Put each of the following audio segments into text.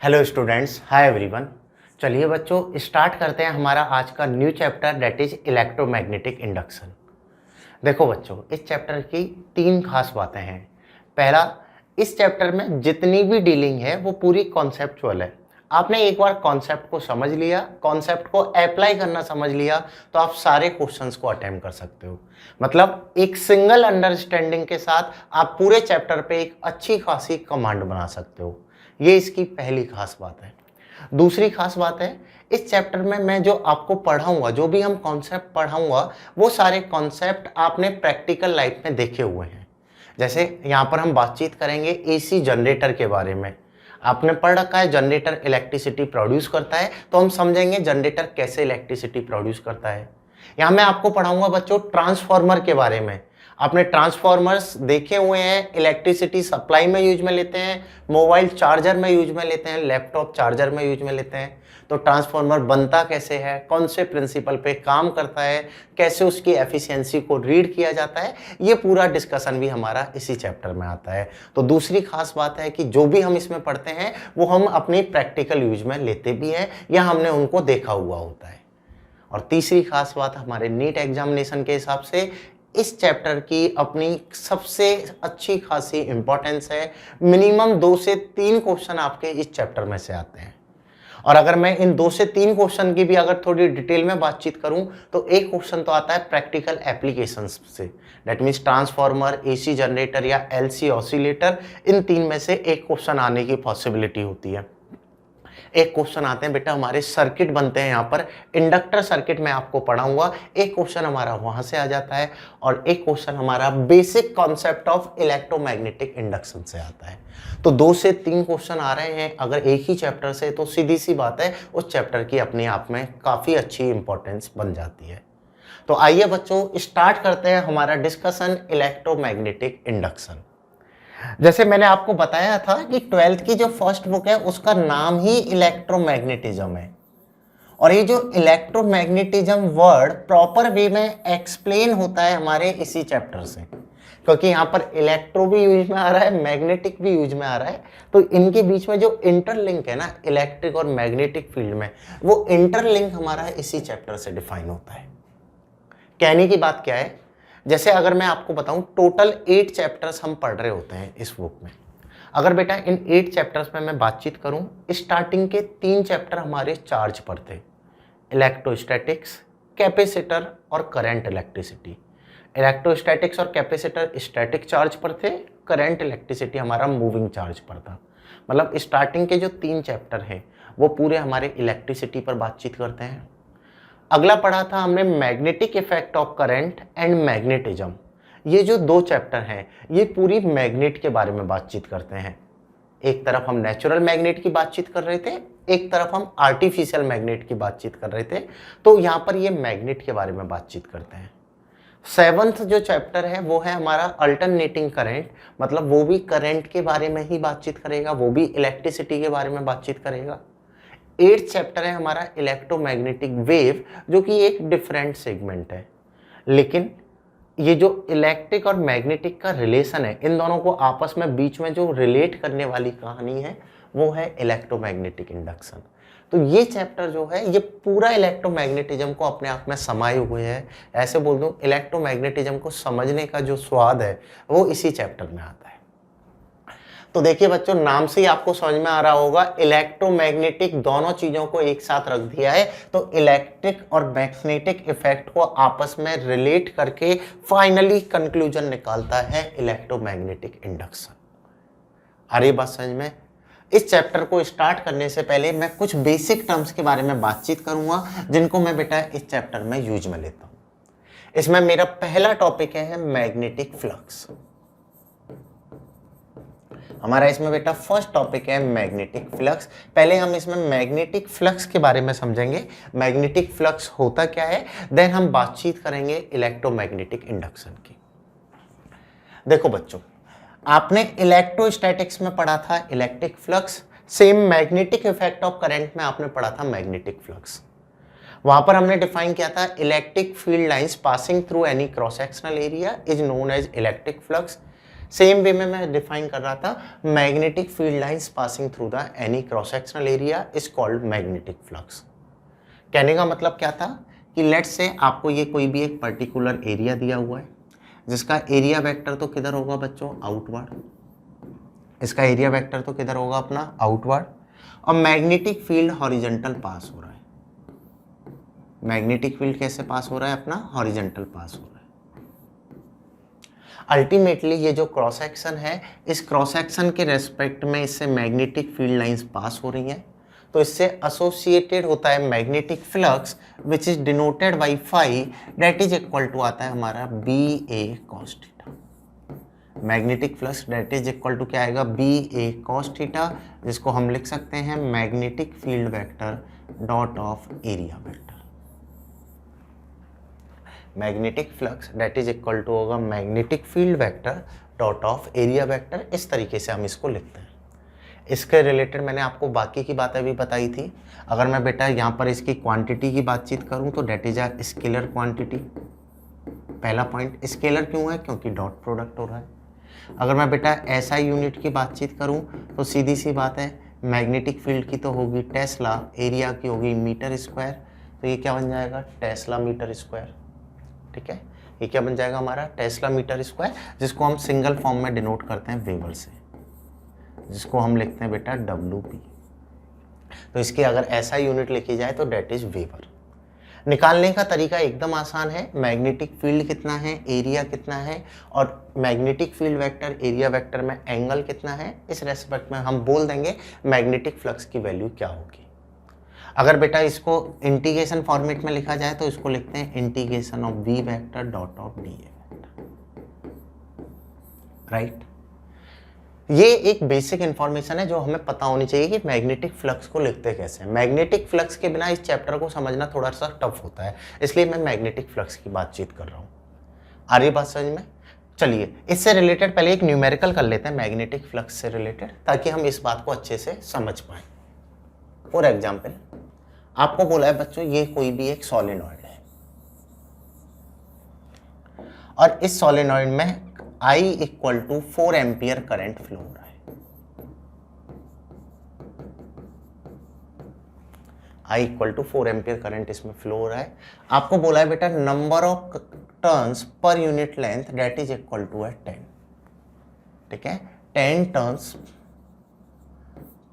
Hello students, hi everyone. चलिए बच्चों, start करते हैं हमारा आज का new chapter that is electromagnetic induction. देखो बच्चों, इस चैप्टर की तीन खास बातें हैं। पहला, इस चैप्टर में जितनी भी डीलिंग है वो पूरी कॉन्सेप्चुअल है। आपने एक बार कॉन्सेप्ट को समझ लिया, कॉन्सेप्ट को अप्लाई करना समझ लिया, तो आप सारे क्वेश्चंस को अटेम्प्ट कर सकते हो। मतलब एक सिंगल अंडरस्टैंडिंग के साथ आप पूरे चैप्टर पे एक अच्छी खासी कमांड बना सकते हो। ये इसकी पहली खास बात है। दूसरी खास बात है, इस चैप्टर में मैं जो आपको पढ़ाऊंगा, जो भी हम कॉन्सेप्ट पढ़ाऊंगा, वो सारे कॉन्सेप्ट आपने प्रैक्टिकल लाइफ में देखे हुए हैं। जैसे यहाँ पर हम बातचीत करेंगे एसी जनरेटर के बारे में। आपने पढ़ रखा है जनरेटर इलेक्ट्रिसिटी प्रोड्यूस करता है, तो हम समझेंगे जनरेटर कैसे इलेक्ट्रिसिटी प्रोड्यूस करता है। यहाँ मैं आपको पढ़ाऊंगा बच्चों ट्रांसफार्मर के बारे में। आपने ट्रांसफार्मर्स देखे हुए हैं, इलेक्ट्रिसिटी सप्लाई में यूज में लेते हैं, मोबाइल चार्जर में यूज में लेते हैं, लैपटॉप चार्जर में यूज में लेते हैं। तो ट्रांसफार्मर बनता कैसे है, कौन से प्रिंसिपल पे काम करता है, कैसे उसकी एफिशिएंसी को रीड किया जाता है, ये पूरा डिस्कशन भी हमारा इसी चैप्टर में आता है। तो दूसरी खास बात है कि जो भी हम इसमें पढ़ते हैं वो हम अपनी प्रैक्टिकल यूज में लेते भी हैं या हमने उनको देखा हुआ होता है। और तीसरी खास बात, हमारे नीट एग्जामिनेशन के हिसाब से इस चैप्टर की अपनी सबसे अच्छी खासी इंपॉर्टेंस है। मिनिमम 2 से 3 क्वेश्चन आपके इस चैप्टर में से आते हैं। और अगर मैं इन 2 से 3 क्वेश्चन की भी अगर थोड़ी डिटेल में बातचीत करूं, तो एक क्वेश्चन तो आता है प्रैक्टिकल एप्लीकेशंस से। That means transformer, AC generator या एलसी ऑसिलेटर, इन 3 में से एक क्वेश्चन आने की पॉसिबिलिटी होती है। एक क्वेश्चन आते हैं बेटा हमारे सर्किट बनते हैं, यहाँ पर इंडक्टर सर्किट में आपको पढ़ाऊंगा। एक क्वेश्चन हमारा वहां से आ जाता है और एक क्वेश्चन हमारा basic concept of electromagnetic induction से आता है। तो 2 से 3 क्वेश्चन आ रहे हैं अगर एक ही चैप्टर से, तो सीधी सी बात है उस चैप्टर की अपने आप में काफी अच्छी इंपॉर्टेंस बन जाती है। तो आइए बच्चों, स्टार्ट करते हैं हमारा डिस्कशन इलेक्ट्रोमैग्नेटिक इंडक्शन। जैसे मैंने आपको बताया था कि 12th की जो फर्स्ट बुक है उसका नाम ही इलेक्ट्रोमैग्नेटिज्म है। और ये जो इलेक्ट्रोमैग्नेटिज्म वर्ड प्रॉपर वे में एक्सप्लेन होता है हमारे इसी चैप्टर से, क्योंकि यहाँ पर इलेक्ट्रो भी यूज में आ रहा है, मैग्नेटिक भी यूज में आ रहा है। तो इनके बीच में जो इंटरलिंक है ना इलेक्ट्रिक और मैग्नेटिक फील्ड में, वो इंटरलिंक हमारा इसी चैप्टर से डिफाइन होता है। कहने की बात क्या है, जैसे अगर मैं आपको बताऊं टोटल 8 चैप्टर्स हम पढ़ रहे होते हैं इस बुक में। अगर बेटा इन 8 चैप्टर्स में मैं बातचीत करूं, स्टार्टिंग के 3 चैप्टर हमारे चार्ज पर थे, इलेक्ट्रोस्टैटिक्स, कैपेसिटर और करंट इलेक्ट्रिसिटी। इलेक्ट्रोस्टैटिक्स और कैपेसिटर स्टैटिक चार्ज पर थे, करंट इलेक्ट्रिसिटी हमारा मूविंग चार्ज पर था। मतलब स्टार्टिंग के जो 3 चैप्टर हैं वो पूरे हमारे इलेक्ट्रिसिटी पर बातचीत करते हैं। अगला पढ़ा था हमने magnetic effect of current and magnetism. ये जो 2 चैप्टर हैं ये पूरी मैग्नेट के बारे में बातचीत करते हैं। एक तरफ हम नेचुरल मैग्नेट की बातचीत कर रहे थे, एक तरफ हम आर्टिफिशियल मैग्नेट की बातचीत कर रहे थे। तो यहाँ पर ये मैग्नेट के बारे में बातचीत करते हैं। 7th जो चैप्टर है वो है हमारा अल्टरनेटिंग करंट, मतलब वो भी करंट के बारे में ही बातचीत करेगा, वो भी इलेक्ट्रिसिटी के बारे में बातचीत करेगा। 8th चैप्टर है हमारा इलेक्ट्रोमैग्नेटिक वेव, जो कि एक डिफरेंट सेगमेंट है। लेकिन ये जो इलेक्ट्रिक और मैग्नेटिक का रिलेशन है, इन दोनों को आपस में बीच में जो रिलेट करने वाली कहानी है वो है इलेक्ट्रोमैग्नेटिक इंडक्शन। तो ये चैप्टर जो है ये पूरा इलेक्ट्रोमैग्नेटिज्म को अपने आप में समाये हुए है। ऐसे बोल दूं, इलेक्ट्रोमैग्नेटिज्म को समझने का जो स्वाद है वो इसी चैप्टर में आता है। तो देखिए बच्चों, नाम से ही आपको समझ में आ रहा होगा, इलेक्ट्रोमैग्नेटिक दोनों चीजों को एक साथ रख दिया है। तो इलेक्ट्रिक और मैग्नेटिक इफेक्ट को आपस में रिलेट करके फाइनली कंक्लूजन निकालता है इलेक्ट्रोमैग्नेटिक इंडक्शन। आ रही बात समझ में? इस चैप्टर को स्टार्ट करने से पहले मैं कुछ बेसिक टर्म्स के बारे में बातचीत करूंगा, जिनको मैं बेटा इस चैप्टर में यूज में लेता हूं। इसमें मेरा पहला टॉपिक है मैग्नेटिक फ्लक्स। हमारा इसमें बेटा फर्स्ट टॉपिक है मैग्नेटिक फ्लक्स। पहले हम इसमें मैग्नेटिक फ्लक्स के बारे में समझेंगे, मैग्नेटिक फ्लक्स होता क्या है, देन हम बातचीत करेंगे इलेक्ट्रोमैग्नेटिक इंडक्शन की। देखो बच्चों, आपने इलेक्ट्रोस्टैटिक्स में पढ़ा था electric flux, same magnetic effect of current में आपने पढ़ा था मैग्नेटिक फ्लक्स। वहां पर हमने डिफाइन किया था electric field lines passing through any cross sectional area is known as electric flux. Same way में मैं डिफाइन कर रहा था, magnetic field lines passing through the any cross sectional area is called magnetic flux. कहने का मतलब क्या था कि लेट्स से आपको ये कोई भी एक पर्टिकुलर एरिया दिया हुआ है, जिसका एरिया वेक्टर तो किधर होगा बच्चों, आउटवर्ड। इसका एरिया वेक्टर तो किधर होगा अपना, आउटवर्ड। और मैग्नेटिक फील्ड हॉरिजॉन्टल पास हो रहा है। मैग्नेटिक फील्ड कैसे पास हो रहा है अपना, हॉरिजॉन्टल पास हो रहा है। अल्टीमेटली ये जो क्रॉस सेक्शन है, इस क्रॉस सेक्शन के रेस्पेक्ट में इससे मैग्नेटिक फील्ड लाइंस पास हो रही हैं, तो इससे एसोसिएटेड होता है magnetic flux which is denoted by phi, that is equal to आता है हमारा B A cos theta. Magnetic flux that is equal to क्या आएगा, बी ए कॉस थीटा, जिसको हम लिख सकते हैं magnetic field vector dot of area vector. Magnetic flux that is equal to होगा magnetic field vector dot of area vector. इस तरीके से हम इसको लिखते हैं। इसके रिलेटेड मैंने आपको बाकी की बातें भी बताई थी। अगर मैं बेटा यहाँ पर इसकी क्वांटिटी की बातचीत करूँ तो that is a scalar quantity. पहला पॉइंट, स्केलर क्यों है, क्योंकि डॉट प्रोडक्ट हो रहा है। अगर मैं बेटा एसआई यूनिट की बातचीत करूँ तो सीधी सी बात है, मैग्नेटिक फील्ड की तो होगी टेस्ला, एरिया की होगी मीटर स्क्वायर, तो ये क्या बन जाएगा, टेस्ला मीटर स्क्वायर। ठीक है, ये क्या बन जाएगा हमारा, टेस्ला मीटर स्क्वायर, जिसको हम सिंगल फॉर्म में डिनोट करते हैं वेबर से, जिसको हम लिखते हैं बेटा WP। तो इसकी अगर ऐसा यूनिट लिखी जाए तो डेट इज वेबर। निकालने का तरीका एकदम आसान है। मैग्नेटिक फील्ड कितना है, एरिया कितना है, और magnetic field vector area vector में एंगल कितना है, इस रेस्पेक्ट में हम बोल देंगे मैग्नेटिक फ्लक्स की वैल्यू क्या होगी। अगर बेटा इसको इंटीग्रेशन फॉर्मेट में लिखा जाए तो इसको लिखते हैं integration of B vector dot of d A vector, right. ये एक बेसिक इंफॉर्मेशन है जो हमें पता होनी चाहिए कि मैग्नेटिक फ्लक्स को लिखते कैसे हैं। मैग्नेटिक फ्लक्स के बिना इस चैप्टर को समझना थोड़ा सा टफ होता है, इसलिए मैं मैग्नेटिक फ्लक्स की बातचीत कर रहा हूँ। आ रही बात समझ में? चलिए इससे रिलेटेड पहले एक न्यूमेरिकल कर लेते हैं मैग्नेटिक फ्लक्स से रिलेटेड, ताकि हम इस बात को अच्छे से समझ पाए। फॉर एग्जाम्पल, आपको बोला है बच्चों ये कोई भी एक सोलेनॉइड है और इस सोलेनॉइड में I equal to 4 ampere current flow हो रहा है। I equal to 4 ampere current इसमें फ्लो हो रहा है। आपको बोला है बेटा number of turns per unit length that is equal to है 10। ठीक है, 10 टर्न्स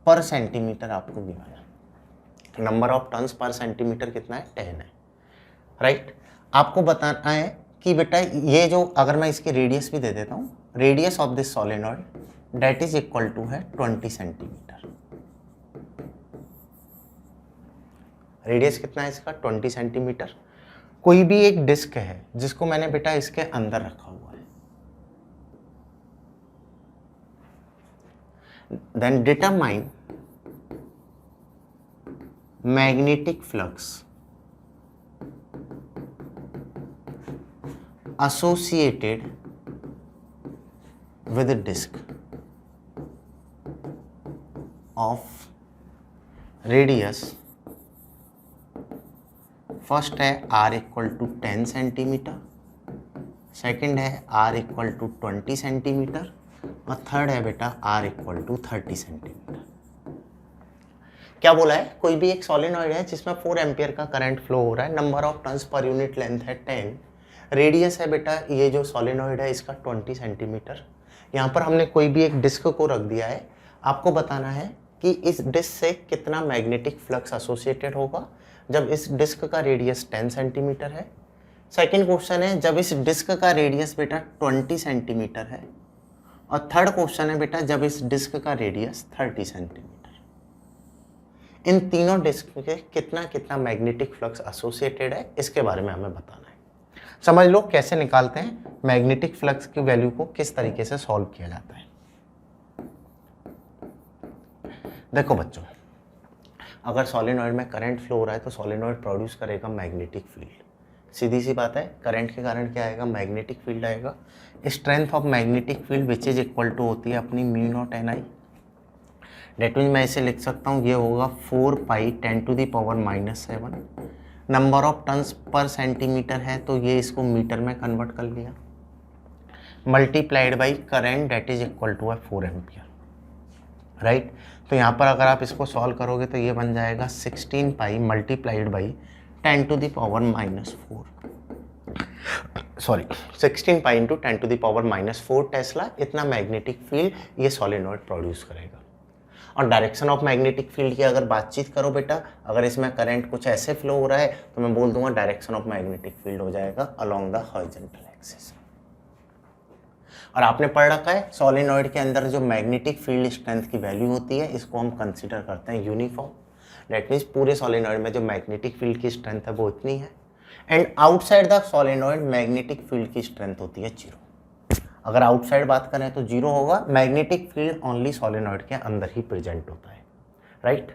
पर सेंटीमीटर आपको गिवन है। Number of turns per centimetre कितना है, 10 है, राइट। आपको बताना है कि बेटा ये जो, अगर मैं इसकी रेडियस भी दे देता हूँ, radius of this solenoid that is equal to है 20 सेंटीमीटर। रेडियस कितना है इसका, 20 सेंटीमीटर। कोई भी एक डिस्क है जिसको मैंने बेटा इसके अंदर रखा हुआ है, then determine magnetic flux associated with a disk of radius, first है r equal to 10 centimetre, second है r इक्वल टू 20 सेंटीमीटर, और थर्ड है बेटा r इक्वल टू 30 सेंटीमीटर। क्या बोला है, कोई भी एक सोलेनॉइड है जिसमें 4 एम्पियर का करंट फ्लो हो रहा है, number of turns per unit length है 10, रेडियस है बेटा ये जो सोलेनॉइड है इसका 20 सेंटीमीटर। यहाँ पर हमने कोई भी एक डिस्क को रख दिया है। आपको बताना है कि इस डिस्क से कितना मैग्नेटिक फ्लक्स एसोसिएटेड होगा जब इस डिस्क का रेडियस 10 सेंटीमीटर है। सेकंड क्वेश्चन है जब इस डिस्क का रेडियस बेटा 20 सेंटीमीटर है, और थर्ड क्वेश्चन है बेटा जब इस डिस्क का रेडियस 30 सेंटीमीटर। इन तीनों डिस्क के कितना कितना मैग्नेटिक फ्लक्स एसोसिएटेड है, इसके बारे में हमें बताना है। समझ लो कैसे निकालते हैं मैग्नेटिक फ्लक्स की वैल्यू को, किस तरीके से सॉल्व किया जाता है। देखो बच्चों, अगर सोलेनॉइड में करंट फ्लो हो रहा है तो सोलेनॉइड प्रोड्यूस करेगा मैग्नेटिक फील्ड। सीधी सी बात है, करंट के कारण क्या आएगा, मैग्नेटिक फील्ड आएगा। Strength of magnetic field which is equal to होती है अपनी mu naught N I. That mean मैं इसे लिख सकता हूँ, ये होगा 4 pi 10 to the power -7। Number of turns per centimetre है तो ये इसको मीटर में कन्वर्ट कर लिया। Multiplied by current that is equal to 4 ampere, right. तो यहाँ पर अगर आप इसको सॉल्व करोगे तो ये बन जाएगा 16 pi multiplied by 10 to the power -4, sorry 16 pi into 10 to the power -4 tesla, इतना मैग्नेटिक फील्ड ये सोलेनॉइड प्रोड्यूस करेगा। और डायरेक्शन ऑफ मैग्नेटिक फील्ड की अगर बातचीत करो बेटा, अगर इसमें करंट कुछ ऐसे फ्लो हो रहा है तो मैं बोल दूंगा डायरेक्शन ऑफ मैग्नेटिक फील्ड हो जाएगा अलोंग द हॉरिजॉन्टल एक्सिस। और आपने पढ़ रखा है सोलेनॉइड के अंदर जो मैग्नेटिक फील्ड स्ट्रेंथ की वैल्यू होती है इसको हम कंसीडर करते हैं यूनिफॉर्म। दैट मीन्स पूरे सोलेनॉइड में जो मैग्नेटिक फील्ड की स्ट्रेंथ है वो इतनी है, and outside the solenoid magnetic field की स्ट्रेंथ होती है 0। अगर आउटसाइड बात करें तो 0 होगा, मैग्नेटिक फील्ड ओनली सोलेनॉइड के अंदर ही प्रेजेंट होता है, राइट।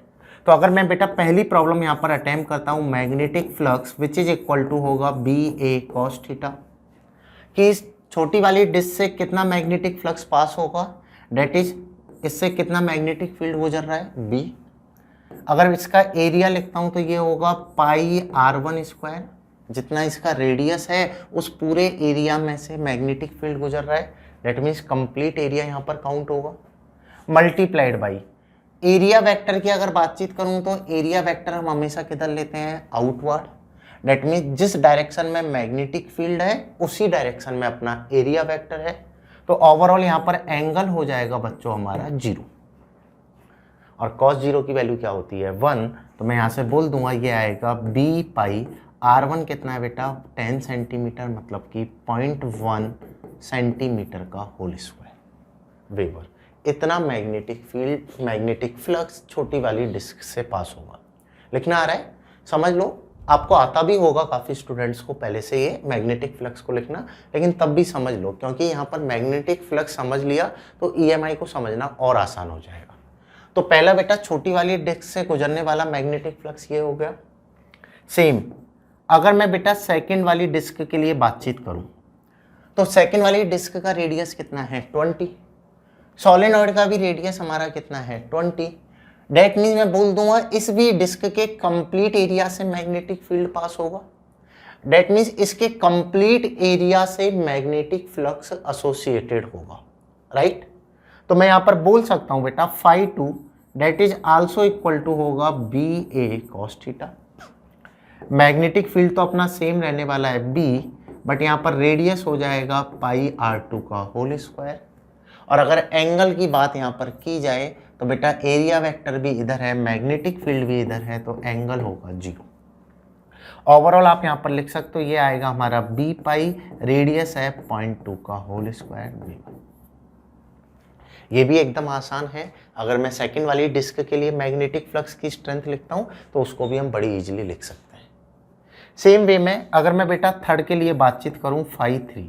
तो अगर मैं बेटा पहली प्रॉब्लम यहाँ पर अटेम्प्ट करता हूँ, magnetic flux which is equal to होगा BA cos थीटा, कि इस छोटी वाली डिस्क से कितना मैग्नेटिक फ्लक्स पास होगा, डेट इज इससे कितना मैग्नेटिक फील्ड गुजर रहा है B। अगर इसका एरिया लिखता हूँ तो ये होगा पाई R1 स्क्वायर, जितना इसका रेडियस है उस पूरे एरिया में से मैग्नेटिक फील्ड गुजर रहा है, डेट मीन्स कंप्लीट एरिया यहाँ पर काउंट होगा, मल्टीप्लाइड बाई एरिया वेक्टर की अगर बातचीत करूँ तो एरिया वेक्टर हम हमेशा किधर लेते हैं, आउटवर्ड। डेट मीन्स जिस डायरेक्शन में मैग्नेटिक फील्ड है उसी डायरेक्शन में अपना एरिया वेक्टर है, तो ओवरऑल यहाँ पर एंगल हो जाएगा बच्चों हमारा 0। और cos 0 की वैल्यू क्या होती है 1, तो मैं यहाँ से बोल दूंगा ये आएगा B पाई R1 कितना है बेटा 10 सेंटीमीटर, मतलब कि 0.1 सेंटीमीटर का होल स्क्वायर वेबर। इतना मैग्नेटिक फील्ड, मैग्नेटिक फ्लक्स छोटी वाली डिस्क से पास होगा। लिखना आ रहा है, समझ लो। आपको आता भी होगा काफ़ी स्टूडेंट्स को पहले से ये मैग्नेटिक फ्लक्स को लिखना, लेकिन तब भी समझ लो, क्योंकि यहाँ पर मैग्नेटिक फ्लक्स समझ लिया तो EMI को समझना और आसान हो जाएगा। तो पहला बेटा छोटी वाली डिस्क से गुजरने वाला मैग्नेटिक फ्लक्स ये हो गया। सेम अगर मैं बेटा सेकंड वाली डिस्क के लिए बातचीत करूं तो सेकंड वाली डिस्क का रेडियस कितना है 20, सोलेनॉइड का भी रेडियस हमारा कितना है 20। डेट मीन्स मैं बोल दूंगा इस भी डिस्क के कंप्लीट एरिया से मैग्नेटिक फील्ड पास होगा, डेट मीन्स इसके कंप्लीट एरिया से मैग्नेटिक फ्लक्स एसोसिएटेड होगा, राइट। तो मैं यहां पर बोल सकता हूं बेटा φ2 that is also equal to होगा BA cos theta. Magnetic field तो अपना सेम रहने वाला है B, बट यहाँ पर रेडियस हो जाएगा पाई R2 का होल स्क्वायर। और अगर एंगल की बात यहाँ पर की जाए तो बेटा एरिया वेक्टर भी इधर है, मैग्नेटिक फील्ड भी इधर है, तो एंगल होगा 0। ओवरऑल आप यहाँ पर लिख सकते हो ये आएगा हमारा B पाई, रेडियस है 0.2 का होल स्क्वायर। ये भी एकदम आसान है। अगर मैं सेकंड वाली डिस्क के लिए मैग्नेटिक फ्लक्स की स्ट्रेंथ लिखता हूँ तो उसको भी हम बड़ी इजीली लिख सकते हैं। सेम वे में अगर मैं बेटा थर्ड के लिए बातचीत करूं φ3,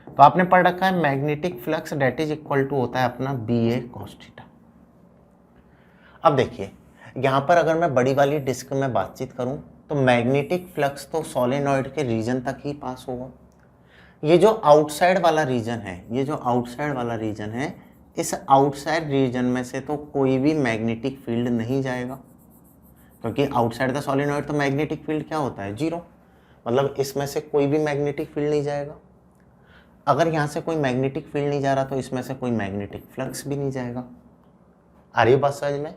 तो आपने पढ़ रखा है magnetic flux that is equal to होता है अपना BA cos थीटा। अब देखिए यहाँ पर अगर मैं बड़ी वाली डिस्क में बातचीत करूं तो मैग्नेटिक फ्लक्स तो सोलेनॉइड के रीजन तक ही पास होगा। ये जो आउटसाइड वाला रीजन है, ये जो आउटसाइड वाला रीजन है, इस आउटसाइड रीजन में से तो कोई भी मैग्नेटिक फील्ड नहीं जाएगा, क्योंकि आउटसाइड द सोलेनॉइड तो मैग्नेटिक फील्ड क्या होता है 0, मतलब इसमें से कोई भी मैग्नेटिक फील्ड नहीं जाएगा। अगर यहाँ से कोई मैग्नेटिक फील्ड नहीं जा रहा तो इसमें से कोई मैग्नेटिक फ्लक्स भी नहीं जाएगा। आ रही बात समझ में?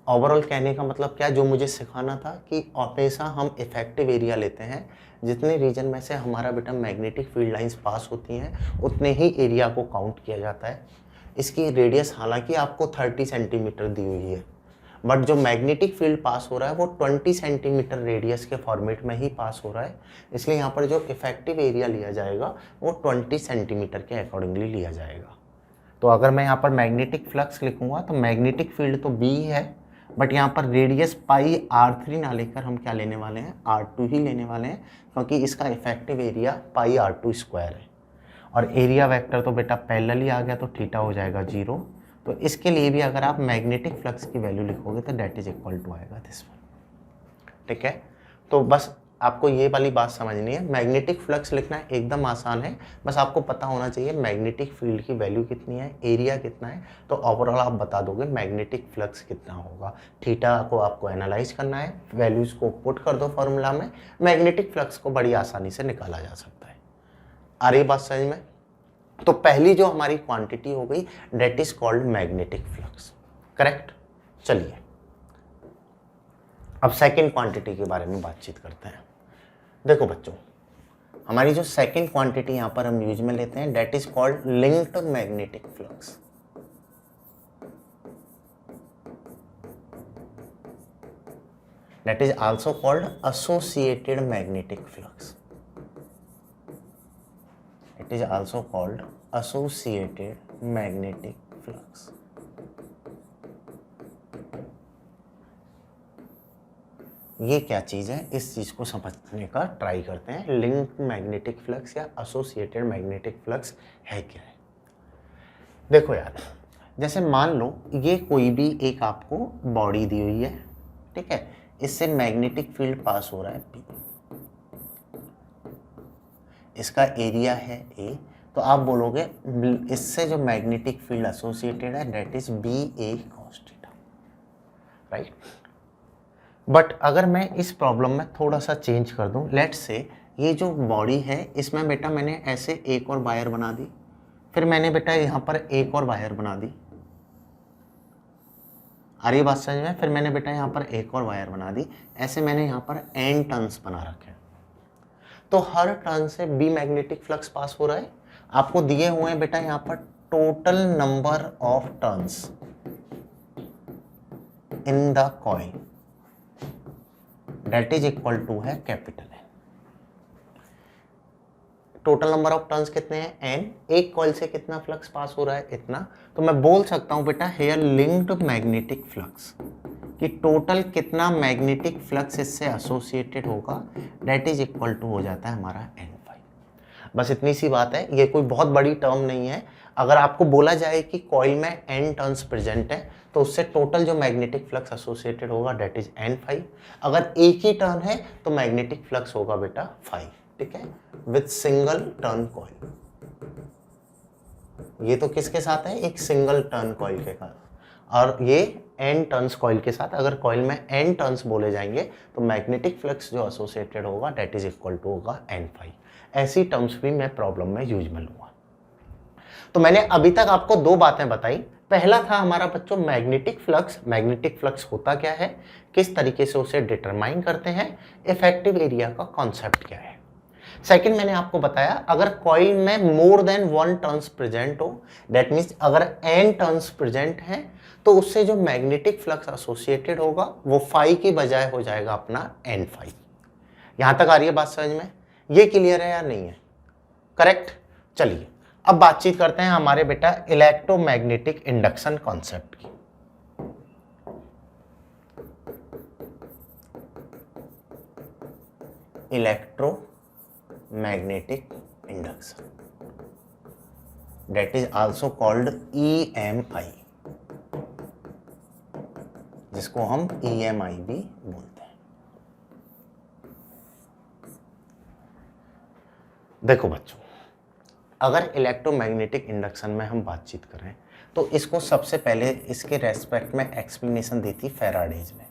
ओवरऑल कहने का मतलब क्या, जो मुझे सिखाना था कि हमेशा हम इफेक्टिव एरिया लेते हैं, जितने रीजन में से हमारा बेटा मैग्नेटिक फील्ड लाइंस पास होती हैं उतने ही एरिया को काउंट किया जाता है। इसकी रेडियस हालांकि आपको 30 सेंटीमीटर दी हुई है, बट जो मैग्नेटिक फील्ड पास हो रहा है वो 20 सेंटीमीटर रेडियस के फॉर्मेट में ही पास हो रहा है, इसलिए यहाँ पर जो इफेक्टिव एरिया लिया जाएगा वो 20 सेंटीमीटर के अकॉर्डिंगली लिया जाएगा। तो अगर मैं यहाँ पर मैग्नेटिक फ्लक्स लिखूंगा तो मैग्नेटिक फील्ड तो B है, बट यहाँ पर रेडियस पाई R3 ना लेकर हम क्या लेने वाले हैं, R2 ही लेने वाले हैं, क्योंकि इसका effective area pi R2 square है। और एरिया वेक्टर तो बेटा पैरेलली आ गया तो थीटा हो जाएगा 0। तो इसके लिए भी अगर आप मैग्नेटिक फ्लक्स की वैल्यू लिखोगे तो डेट इज इक्वल टू आएगा दिस वन। ठीक है, तो बस आपको ये वाली बात समझनी है, मैग्नेटिक फ्लक्स लिखना एकदम आसान है, बस आपको पता होना चाहिए मैग्नेटिक फील्ड की वैल्यू कितनी है, एरिया कितना है, तो ओवरऑल आप बता दोगे मैग्नेटिक फ्लक्स कितना होगा। थीटा को आपको एनालाइज करना है, वैल्यूज को पुट कर दो फॉर्मूला में, मैग्नेटिक फ्लक्स को बड़ी आसानी से निकाला जा सकता है। आ रही बात समझ में? तो पहली जो हमारी क्वांटिटी हो गई that is called magnetic flux, correct. चलिए अब सेकेंड क्वांटिटी के बारे में बातचीत करते हैं। देखो बच्चों, हमारी जो सेकेंड क्वांटिटी यहां पर हम यूज में लेते हैं that is called linked magnetic flux. That is also called associated magnetic flux. It is also called associated magnetic flux. ये क्या चीज़ है, इस चीज़ को समझने का ट्राई करते हैं। लिंक्ड मैग्नेटिक फ्लक्स या एसोसिएटेड मैग्नेटिक फ्लक्स है क्या है। देखो यार, जैसे मान लो ये कोई भी एक आपको बॉडी दी हुई है, ठीक है, इससे मैग्नेटिक फील्ड पास हो रहा है P, इसका एरिया है A, तो आप बोलोगे इससे जो मैग्नेटिक फील्ड एसोसिएटेड है that is BA cos theta, right. But अगर मैं इस प्रॉब्लम में थोड़ा सा चेंज कर दूं, लेट्स से ये जो बॉडी है इसमें बेटा मैंने ऐसे एक और वायर बना दी, फिर मैंने बेटा यहाँ पर एक और वायर बना दी, आ रही बात समझ में। फिर मैंने बेटा यहाँ पर एक और वायर बना दी, ऐसे मैंने यहाँ पर n टर्न्स बना रखे हैं। तो हर टर्न से B मैग्नेटिक फ्लक्स पास हो रहा है। आपको दिए हुए हैं बेटा यहाँ पर total number of turns in the coil that is equal to है capital N। Total number of turns कितने हैं n, एक कॉइल से कितना फ्लक्स पास हो रहा है इतना, तो मैं बोल सकता हूं बेटा हेयर लिंक्ड मैग्नेटिक फ्लक्स कि टोटल कितना मैग्नेटिक फ्लक्स इससे एसोसिएटेड होगा डेट इज इक्वल टू हो जाता है हमारा n5। बस इतनी सी बात है, ये कोई बहुत बड़ी टर्म नहीं है। अगर आपको बोला जाए कि कॉइल में n टर्न्स प्रेजेंट है तो उससे टोटल जो मैग्नेटिक फ्लक्स एसोसिएटेड होगा डेट इज n5। अगर एक ही टर्न है तो मैग्नेटिक फ्लक्स होगा बेटा 5, ठीक है, विथ सिंगल टर्न कॉइल। ये तो किसके साथ है, एक सिंगल टर्न कॉइल के साथ, और ये n टर्न्स कॉइल के साथ। अगर कॉइल में n टर्न्स बोले जाएंगे तो मैग्नेटिक फ्लक्स जो एसोसिएटेड होगा डेट इज इक्वल टू होगा n5। ऐसी टर्म्स भी मैं प्रॉब्लम में यूज में लूंगा। तो मैंने अभी तक आपको दो बातें बताई। पहला था हमारा बच्चों मैग्नेटिक फ्लक्स। मैग्नेटिक फ्लक्स होता क्या है, किस तरीके से उसे डिटरमाइन करते हैं, इफेक्टिव एरिया का कॉन्सेप्ट क्या है। सेकंड मैंने आपको बताया अगर कॉइल में मोर देन 1 टर्न्स प्रेजेंट हो, दैट मीन्स अगर n टर्न्स प्रेजेंट हैं तो उससे जो मैग्नेटिक फ्लक्स एसोसिएटेड होगा वो फाई की बजाय हो जाएगा अपना n5। यहां तक आ रही है बात समझ में, ये क्लियर है या नहीं है, करेक्ट। चलिए अब बातचीत करते हैं हमारे बेटा इलेक्ट्रोमैग्नेटिक इंडक्शन कॉन्सेप्ट की। Electromagnetic induction that is also called EMI, जिसको हम EMI भी बोलते हैं। देखो बच्चों, अगर इलेक्ट्रोमैग्नेटिक इंडक्शन में हम बातचीत करें तो इसको सबसे पहले इसके रेस्पेक्ट में एक्सप्लेनेशन दी थी फैराडेज ने।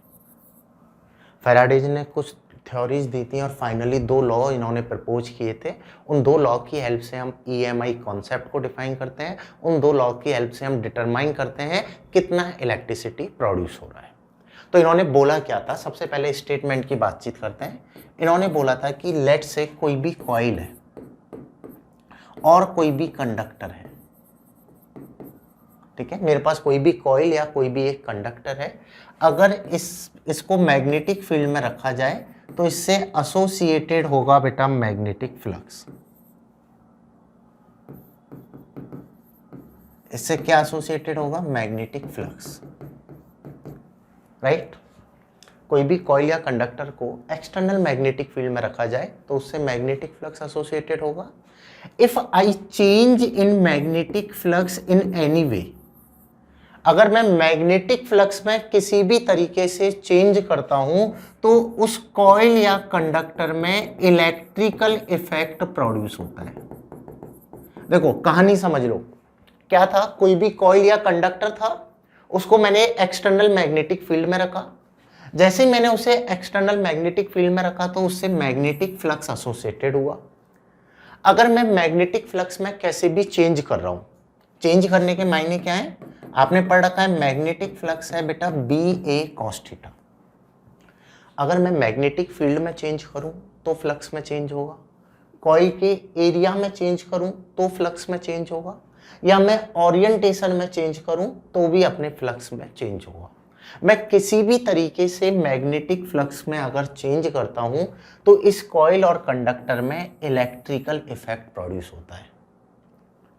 फैराडेज ने कुछ थ्योरीज दी थी और फाइनली 2 लॉ इन्होंने प्रपोज किए थे। उन 2 लॉ की हेल्प से हम EMI कॉन्सेप्ट को डिफाइन करते हैं। उन 2 लॉ की हेल्प से हम डिटरमाइन करते हैं कितना इलेक्ट्रिसिटी प्रोड्यूस हो रहा है। तो इन्होंने बोला क्या था, सबसे पहले स्टेटमेंट की बातचीत करते हैं। इन्होंने बोला था कि लेट से कोई भी कॉइल है और कोई भी कंडक्टर है, ठीक है, मेरे पास कोई भी कॉइल या कोई भी एक कंडक्टर है, अगर इसको मैग्नेटिक फील्ड में रखा जाए तो इससे एसोसिएटेड होगा बेटा मैग्नेटिक फ्लक्स। इससे क्या एसोसिएटेड होगा, मैग्नेटिक फ्लक्स, राइट। कोई भी कॉइल या कंडक्टर को एक्सटर्नल मैग्नेटिक फील्ड में रखा जाए तो उससे मैग्नेटिक फ्लक्स एसोसिएटेड होगा। If I change in magnetic flux in any वे, अगर मैं मैग्नेटिक फ्लक्स में किसी भी तरीके से चेंज करता हूं तो उस कॉइल या कंडक्टर में इलेक्ट्रिकल इफेक्ट प्रोड्यूस होता है। देखो कहानी समझ लो, क्या था, कोई भी कॉइल या कंडक्टर था, उसको मैंने एक्सटर्नल मैग्नेटिक फील्ड में रखा। जैसे ही मैंने उसे एक्सटर्नल मैग्नेटिक फील्ड में रखा तो उससे मैग्नेटिक फ्लक्स एसोसिएटेड हुआ। अगर मैं मैग्नेटिक फ्लक्स में कैसे भी चेंज कर रहा हूं, चेंज करने के मायने क्या है, आपने पढ़ रखा है मैग्नेटिक फ्लक्स है बेटा बी ए कॉस थीटा। अगर मैं मैग्नेटिक फील्ड में चेंज करूं तो फ्लक्स में चेंज होगा, कॉइल के एरिया में चेंज करूं तो फ्लक्स में चेंज होगा, या मैं ओरिएंटेशन में चेंज करूं तो भी अपने फ्लक्स में चेंज होगा। मैं किसी भी तरीके से मैग्नेटिक फ्लक्स में अगर चेंज करता हूं तो इस कॉइल और कंडक्टर में इलेक्ट्रिकल इफेक्ट प्रोड्यूस होता है।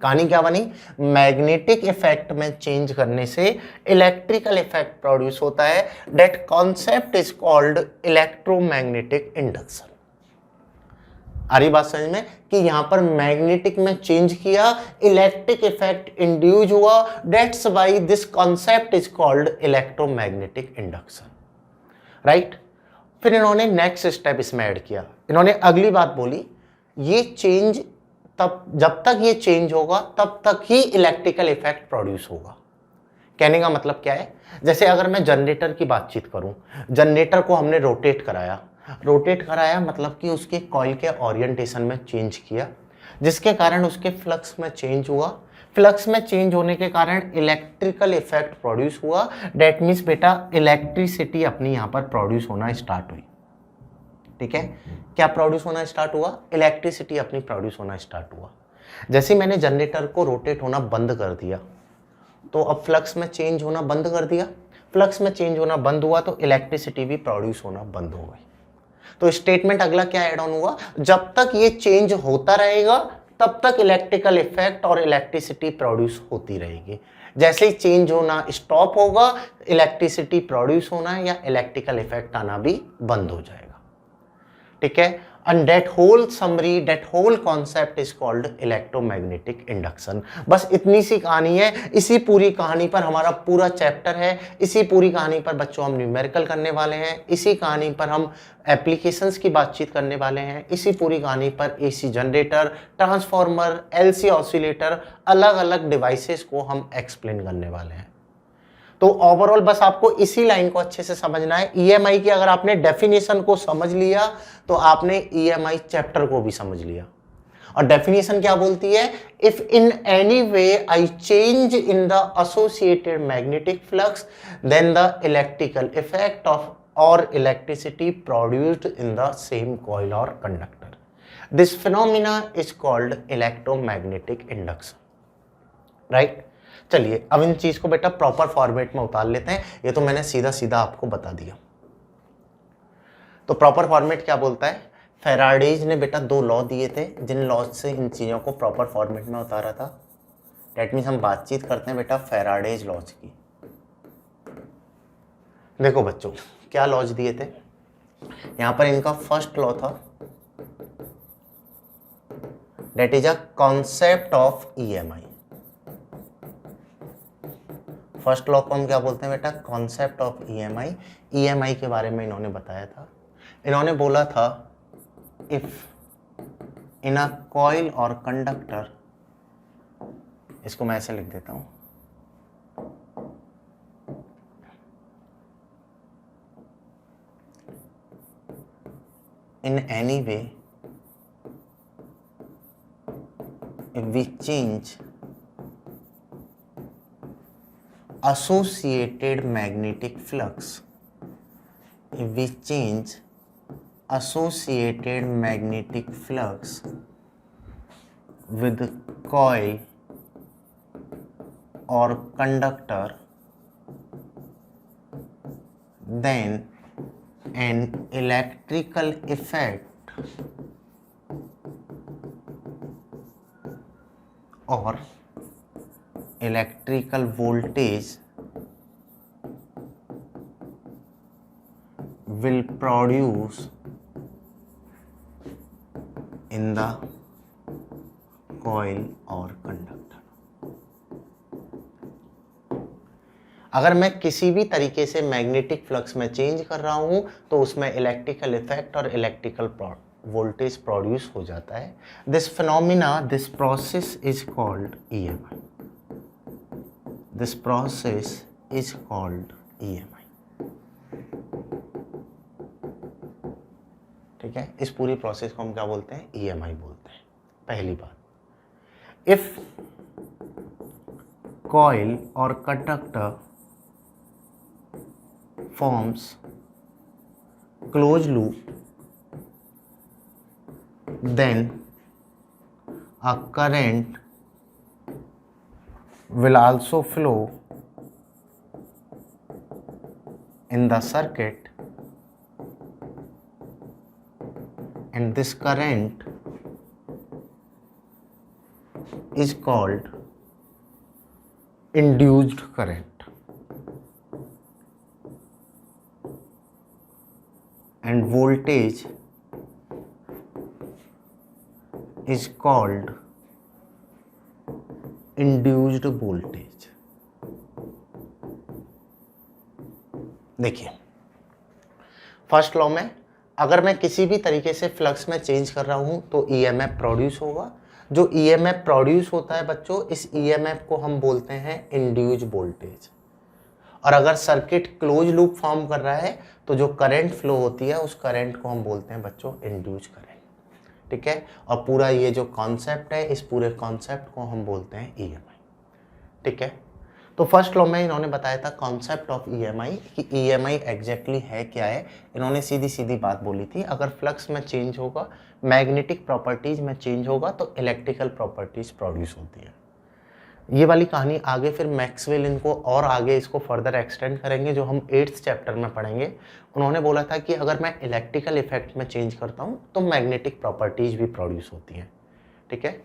कहानी क्या बनी, मैग्नेटिक इफेक्ट में चेंज करने से इलेक्ट्रिकल इफेक्ट प्रोड्यूस होता है। That concept is called electromagnetic induction. आ रही बात समझ में कि यहां पर मैग्नेटिक में चेंज किया, इलेक्ट्रिक इफेक्ट इंड्यूस हुआ, that's why this concept is called electromagnetic induction, right. फिर इन्होंने नेक्स्ट स्टेप इसमें ऐड किया, इन्होंने अगली बात बोली, ये चेंज तब, जब तक ये चेंज होगा तब तक ही इलेक्ट्रिकल इफेक्ट प्रोड्यूस होगा। कहने का मतलब क्या है, जैसे अगर मैं जनरेटर की बातचीत करूं, जनरेटर को हमने रोटेट कराया, रोटेट कराया मतलब कि उसके कॉइल के ओरिएंटेशन में चेंज किया, जिसके कारण उसके फ्लक्स में चेंज हुआ, फ्लक्स में चेंज होने के कारण इलेक्ट्रिकल इफेक्ट प्रोड्यूस हुआ। डेट मीन्स बेटा इलेक्ट्रिसिटी अपनी यहाँ पर प्रोड्यूस होना स्टार्ट हुई, ठीक है। क्या प्रोड्यूस होना स्टार्ट हुआ, इलेक्ट्रिसिटी अपनी प्रोड्यूस होना स्टार्ट हुआ। जैसे मैंने जनरेटर को रोटेट होना बंद कर दिया तो अब फ्लक्स में चेंज होना बंद कर दिया, फ्लक्स में चेंज होना बंद हुआ तो इलेक्ट्रिसिटी भी प्रोड्यूस होना बंद हो गई। तो स्टेटमेंट अगला क्या ऐड ऑन हुआ, जब तक ये चेंज होता रहेगा तब तक इलेक्ट्रिकल इफेक्ट और इलेक्ट्रिसिटी प्रोड्यूस होती रहेगी। जैसे ही चेंज होना स्टॉप होगा, इलेक्ट्रिसिटी प्रोड्यूस होना या इलेक्ट्रिकल इफेक्ट आना भी बंद हो जाएगा, ठीक है। And that whole summary, that whole concept is called electromagnetic induction. बस इतनी सी कहानी है, इसी पूरी कहानी पर हमारा पूरा चैप्टर है, इसी पूरी कहानी पर बच्चों हम न्यूमेरिकल करने वाले हैं, इसी कहानी पर हम एप्लीकेशंस की बातचीत करने वाले हैं, इसी पूरी कहानी पर AC generator, transformer, LC oscillator, अलग अलग डिवाइसेस को हम एक्सप्लेन करने वाले हैं। तो ओवरऑल बस आपको इसी लाइन को अच्छे से समझना है। ईएमआई की अगर आपने डेफिनेशन को समझ लिया तो आपने ईएमआई चैप्टर को भी समझ लिया। और डेफिनेशन क्या बोलती है, if in any way I change in the associated magnetic flux then the electrical effect of or electricity produced in the same coil or conductor, this phenomena is called electromagnetic induction, right. चलिए अब इन चीज को बेटा proper format में उतार लेते हैं, ये तो मैंने सीधा सीधा आपको बता दिया। तो प्रॉपर फॉर्मेट क्या बोलता है, फैराडेज ने बेटा 2 लॉ दिए थे, जिन लॉज से इन चीजों को प्रॉपर फॉर्मेट में उतारा था। दैट मीन्स हम बातचीत करते हैं बेटा फैराडेज लॉज की। देखो बच्चों क्या लॉज दिए थे, यहां पर इनका फर्स्ट लॉ था, that is a concept of EMI. First law को हम क्या बोलते हैं बेटा, कॉन्सेप्ट ऑफ ईएमआई। ईएमआई के बारे में इन्होंने बताया था, इन्होंने बोला था if in a coil or conductor, इसको मैं ऐसे लिख देता हूं, in any way if we change associated magnetic flux, if we change associated magnetic flux with coil or conductor, then an electrical effect or electrical voltage will produce in the coil or conductor। अगर मैं किसी भी तरीके से magnetic flux में change कर रहा हूं तो उसमें इलेक्ट्रिकल इफेक्ट और इलेक्ट्रिकल वोल्टेज प्रोड्यूस हो जाता है। This phenomena, this process is called EMI. This process is called EMI, ठीक है। इस पूरी प्रोसेस को हम क्या बोलते हैं, EMI बोलते हैं, पहली बात, if coil or conductor forms close loop, then a current will also flow in the circuit, and this current is called induced current, and voltage is called induced voltage। देखिए, फर्स्ट लॉ में अगर मैं किसी भी तरीके से flux में change कर रहा हूं तो ईएमएफ प्रोड्यूस होगा। जो ईएमएफ प्रोड्यूस होता है बच्चों, इस ईएमएफ को हम बोलते हैं इंड्यूस्ड वोल्टेज। और अगर सर्किट क्लोज लूप फॉर्म कर रहा है तो जो करंट फ्लो होती है उस करंट को हम बोलते हैं बच्चों इंड्यूस्ड करंट। ठीक है, और पूरा ये जो कॉन्सेप्ट है, इस पूरे कॉन्सेप्ट को हम बोलते हैं ईएमआई। ठीक है, तो फर्स्ट लॉ में इन्होंने बताया था कॉन्सेप्ट ऑफ ईएमआई कि ईएमआई एग्जैक्टली है क्या है। इन्होंने सीधी सीधी बात बोली थी, अगर फ्लक्स में चेंज होगा, मैग्नेटिक प्रॉपर्टीज में चेंज होगा तो इलेक्ट्रिकल प्रॉपर्टीज प्रोड्यूस होती है। ये वाली कहानी आगे फिर मैक्सवेल इनको और आगे इसको फर्दर एक्सटेंड करेंगे, जो हम 8th चैप्टर में पढ़ेंगे। उन्होंने बोला था कि अगर मैं इलेक्ट्रिकल इफेक्ट में चेंज करता हूँ तो मैग्नेटिक प्रॉपर्टीज भी प्रोड्यूस होती हैं। ठीक है,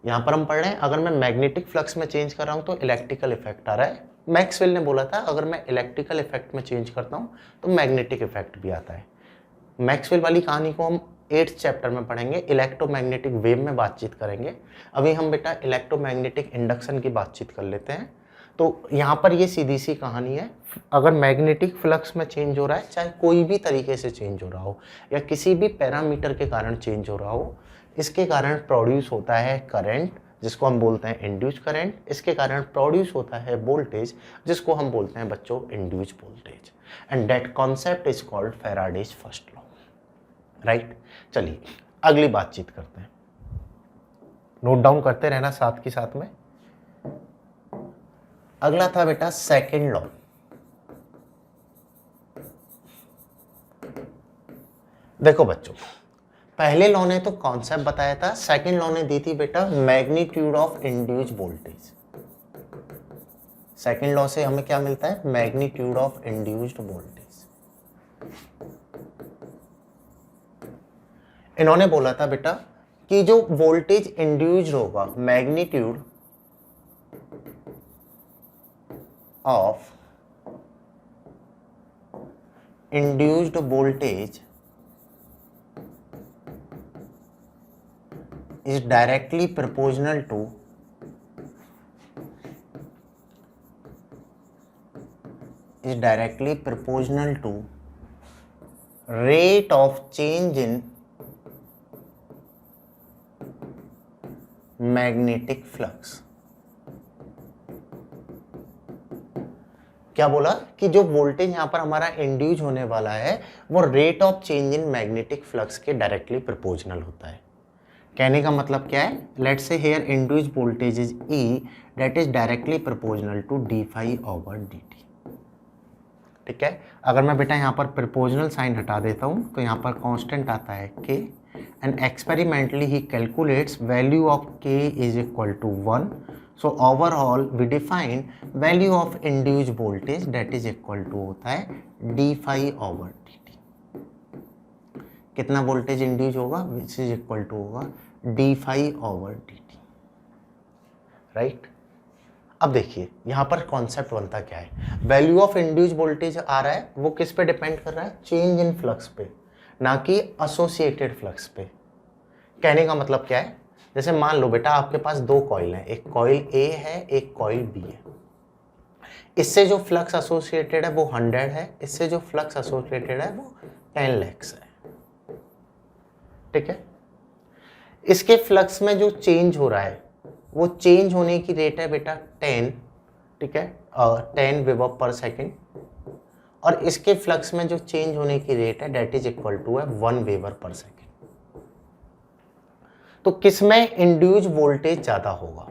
यहाँ पर हम पढ़ रहे हैं अगर मैं मैग्नेटिक फ्लक्स में चेंज कर रहा हूँ तो इलेक्ट्रिकल इफेक्ट आ रहा है। मैक्सवेल ने बोला था अगर मैं इलेक्ट्रिकल इफेक्ट में चेंज करता हूँ तो मैग्नेटिक इफेक्ट भी आता है। मैक्सवेल वाली कहानी को हम 8th चैप्टर में पढ़ेंगे, इलेक्ट्रोमैग्नेटिक वेव में बातचीत करेंगे। अभी हम बेटा इलेक्ट्रोमैग्नेटिक इंडक्शन की बातचीत कर लेते हैं। तो यहाँ पर ये सीधी सी कहानी है, अगर मैग्नेटिक फ्लक्स में चेंज हो रहा है, चाहे कोई भी तरीके से चेंज हो रहा हो या किसी भी पैरामीटर के कारण चेंज हो रहा हो, इसके कारण प्रोड्यूस होता है करंट जिसको हम बोलते हैं इंड्यूस्ड करंट। इसके कारण प्रोड्यूस होता है वोल्टेज जिसको हम बोलते हैं बच्चों induced voltage, and that concept is called Faraday's first law. Right, चलिए अगली बातचीत करते हैं, नोट डाउन करते रहना साथ के साथ में। अगला था बेटा सेकंड लॉ। देखो बच्चों, पहले लॉ ने तो कॉन्सेप्ट बताया था, सेकंड लॉ ने दी थी बेटा magnitude of induced voltage. Second law से हमें क्या मिलता है? Magnitude of induced voltage. इन्होंने बोला था बेटा कि जो वोल्टेज इंड्यूस्ड होगा, magnitude of induced voltage is directly proportional to rate of change in magnetic flux। क्या बोला कि जो वोल्टेज यहां पर हमारा इंड्यूस होने वाला है वो rate of change in magnetic flux के डायरेक्टली प्रोपोर्शनल होता है। कहने का मतलब क्या है? Let's say here induced voltage is E that is directly proportional to d phi over dt। ठीक है, अगर मैं बेटा यहाँ पर प्रोपोर्शनल साइन हटा देता हूँ तो यहाँ पर कांस्टेंट आता है k, एंड एक्सपेरिमेंटली ही calculates value of k is equal to 1। So overall we define value of induced voltage that is equal to होता है d phi ओवर dt। कितना वोल्टेज इंड्यूस होगा? विच इज इक्वल टू होगा d phi over dt। Right, अब देखिए यहाँ पर concept बनता क्या है। वैल्यू ऑफ इंड्यूस वोल्टेज आ रहा है, वो किस पे डिपेंड कर रहा है? चेंज इन फ्लक्स पे, ना कि एसोसिएटेड फ्लक्स पे। कहने का मतलब क्या है? जैसे मान लो बेटा आपके पास दो कॉइल हैं, एक कॉइल A है, एक कॉइल B है। इससे जो फ्लक्स एसोसिएटेड है वो 100 है, इससे जो फ्लक्स एसोसिएटेड है वो 10 lakhs है। ठीक है, इसके फ्लक्स में जो चेंज हो रहा है वो चेंज होने की रेट है बेटा 10, ठीक है, 10 वेबर पर सेकेंड, और इसके फ्लक्स में जो चेंज होने की रेट है डेट इज इक्वल टू है 1 वेबर पर सेकेंड। तो किसमें इंड्यूस वोल्टेज ज़्यादा होगा?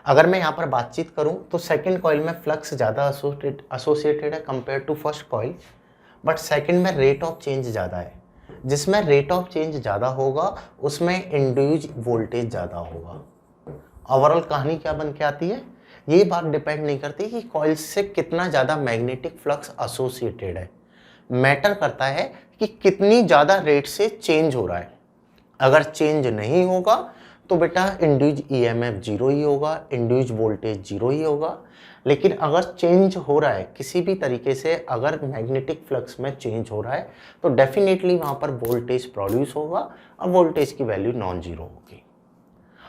अगर मैं यहाँ पर बातचीत करूँ तो सेकंड कॉइल में फ्लक्स ज़्यादा एसोसिएटेड है compare to first coil, but second में रेट ऑफ चेंज ज़्यादा है। जिसमें रेट ऑफ चेंज ज़्यादा होगा उसमें इंड्यूस वोल्टेज ज़्यादा होगा। ओवरऑल कहानी क्या बन के आती है? ये बात डिपेंड नहीं करती कि कॉइल से कितना ज़्यादा मैग्नेटिक फ्लक्स एसोसिएटेड है, मैटर करता है कि कितनी ज़्यादा रेट से चेंज हो रहा है। अगर चेंज नहीं होगा तो बेटा इंड्यूस ईएमएफ जीरो ही होगा, इंड्यूस वोल्टेज जीरो ही होगा। लेकिन अगर चेंज हो रहा है किसी भी तरीके से, अगर मैग्नेटिक फ्लक्स में चेंज हो रहा है तो डेफिनेटली वहाँ पर वोल्टेज प्रोड्यूस होगा और वोल्टेज की वैल्यू नॉन जीरो होगी।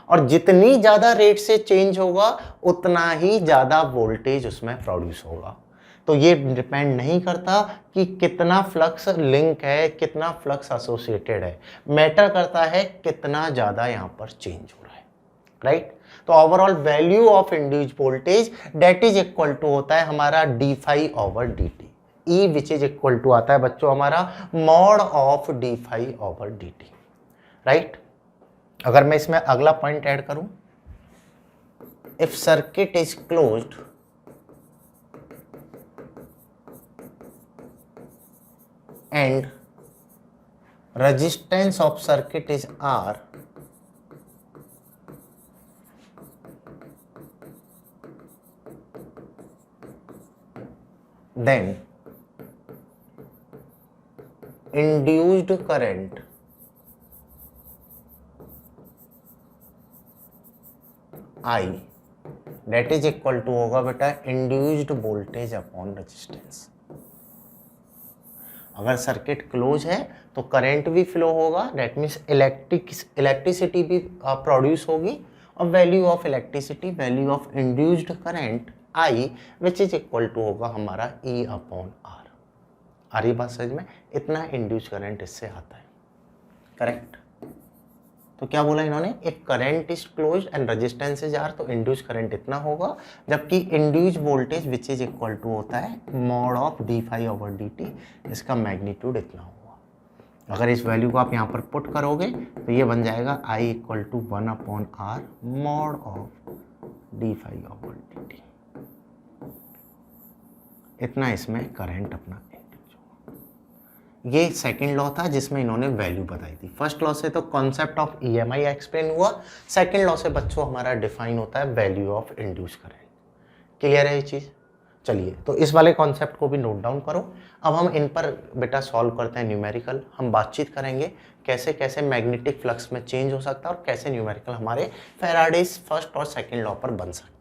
और जितनी ज़्यादा रेट से चेंज होगा उतना ही ज़्यादा वोल्टेज उसमें प्रोड्यूस होगा। तो ये डिपेंड नहीं करता कि कितना फ्लक्स लिंक है, कितना फ्लक्स एसोसिएटेड है, मैटर करता है कितना ज़्यादा यहाँ पर चेंज हो रहा है, राइट। तो overall value of induced voltage that is equal to होता है हमारा d phi over D t, E which is equal to आता है बच्चों हमारा mod of D phi over D t, right. अगर मैं इसमें अगला पॉइंट ऐड करूं, if circuit is closed and resistance of circuit is R, then induced current I that is equal to होगा बेटा induced voltage upon resistance। अगर circuit close है तो करंट भी फ्लो होगा, दैट मीन्स इलेक्ट्रिसिटी भी produce होगी, और value of electricity, value of induced current I which is equal to होगा हमारा ई अपॉन आर। आ रही बात समझ में? इतना इंड्यूस करंट इससे आता है, करेक्ट। तो क्या बोला इन्होंने? If current is close and resistance is R, तो इंड्यूस करंट इतना होगा, जबकि induce voltage which is equal to होता है mod of D phi over D t, इसका मैग्नीट्यूड इतना होगा। अगर इस वैल्यू को आप यहाँ पर पुट करोगे तो ये बन जाएगा I equal to 1 upon R mod of D phi over D T. इतना इसमें करंट अपना। ये सेकंड लॉ था जिसमें इन्होंने वैल्यू बताई थी। फर्स्ट लॉ से तो कॉन्सेप्ट ऑफ ईएमआई एक्सप्लेन हुआ, सेकंड लॉ से बच्चों हमारा डिफाइन होता है value of induce current. Clear है ये चीज़? चलिए तो इस वाले कॉन्सेप्ट को भी नोट डाउन करो। अब हम इन पर बेटा सॉल्व करते हैं न्यूमेरिकल। हम बातचीत करेंगे कैसे कैसे मैग्नेटिक फ्लक्स में चेंज हो सकता है और कैसे न्यूमेरिकल हमारे फैराडेज फर्स्ट और सेकेंड लॉ पर बन सकते हैं।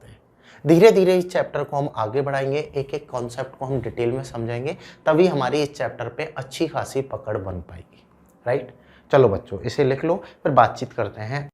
धीरे धीरे इस चैप्टर को हम आगे बढ़ाएंगे, एक एक कॉन्सेप्ट को हम डिटेल में समझेंगे, तभी हमारी इस चैप्टर पे अच्छी खासी पकड़ बन पाएगी, राइट। चलो बच्चों इसे लिख लो, फिर बातचीत करते हैं।